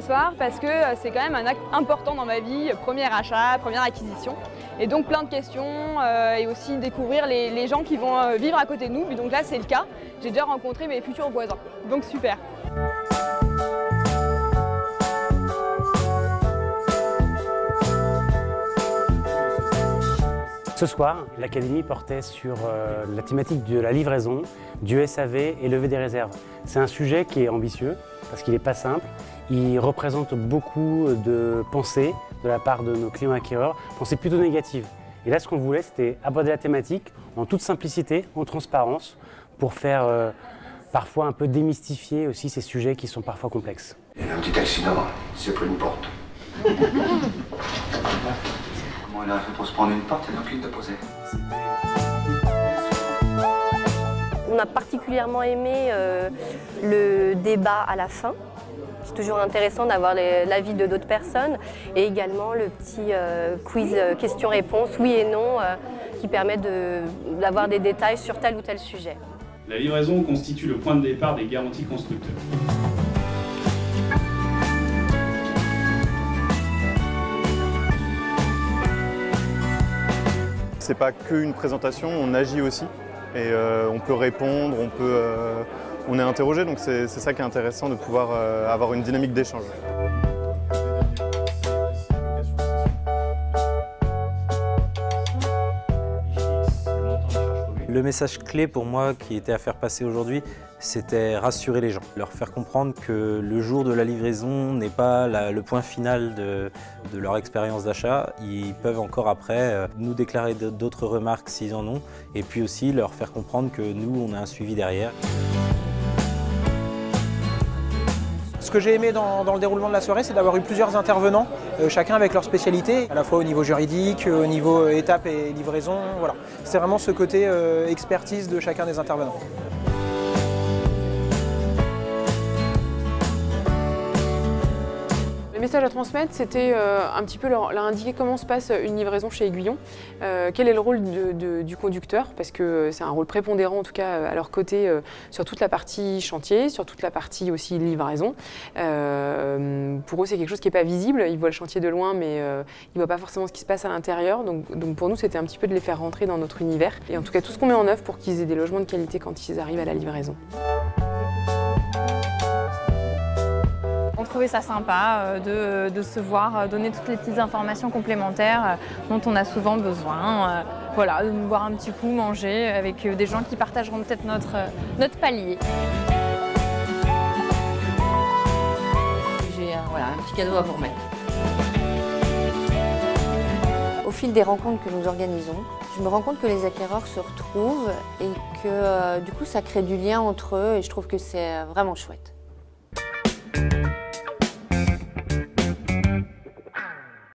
soir parce que c'est quand même un acte important dans ma vie, premier achat, première acquisition. Et donc plein de questions et aussi découvrir les gens qui vont vivre à côté de nous. Et donc là c'est le cas, j'ai déjà rencontré mes futurs voisins, donc super. Ce soir, l'Académie portait sur la thématique de la livraison, du SAV et lever des réserves. C'est un sujet qui est ambitieux parce qu'il n'est pas simple. Il représente beaucoup de pensées de la part de nos clients acquéreurs, pensées plutôt négatives. Et là, ce qu'on voulait, c'était aborder la thématique en toute simplicité, en transparence, pour faire parfois un peu démystifier aussi ces sujets qui sont parfois complexes. Il y a un petit accident, c'est pris une porte. Comment il a fait pour se prendre une porte et donc il l'a posée? On a particulièrement aimé le débat à la fin. C'est toujours intéressant d'avoir l'avis de d'autres personnes et également le petit quiz questions-réponses, oui et non, qui permet d'avoir des détails sur tel ou tel sujet. La livraison constitue le point de départ des garanties constructeurs. C'est pas qu'une présentation, on agit aussi et on peut répondre, on est interrogé, donc c'est ça qui est intéressant de pouvoir avoir une dynamique d'échange. Le message clé pour moi qui était à faire passer aujourd'hui, c'était rassurer les gens, leur faire comprendre que le jour de la livraison n'est pas le point final de leur expérience d'achat. Ils peuvent encore après nous déclarer d'autres remarques s'ils en ont et puis aussi leur faire comprendre que nous, on a un suivi derrière. Ce que j'ai aimé dans le déroulement de la soirée, c'est d'avoir eu plusieurs intervenants, chacun avec leur spécialité, à la fois au niveau juridique, au niveau étape et livraison. Voilà. C'est vraiment ce côté expertise de chacun des intervenants. Le message à transmettre, c'était un petit peu leur indiquer comment se passe une livraison chez Aiguillon, quel est le rôle du conducteur, parce que c'est un rôle prépondérant en tout cas à leur côté sur toute la partie chantier, sur toute la partie aussi livraison. Pour eux, c'est quelque chose qui n'est pas visible, ils voient le chantier de loin, mais ils ne voient pas forcément ce qui se passe à l'intérieur. Donc pour nous, c'était un petit peu de les faire rentrer dans notre univers, et en tout cas tout ce qu'on met en œuvre pour qu'ils aient des logements de qualité quand ils arrivent à la livraison. On trouvait ça sympa de se voir donner toutes les petites informations complémentaires dont on a souvent besoin. Voilà, de nous voir un petit coup manger avec des gens qui partageront peut-être notre palier. J'ai un petit cadeau à vous remettre. Au fil des rencontres que nous organisons, je me rends compte que les acquéreurs se retrouvent et que du coup ça crée du lien entre eux et je trouve que c'est vraiment chouette.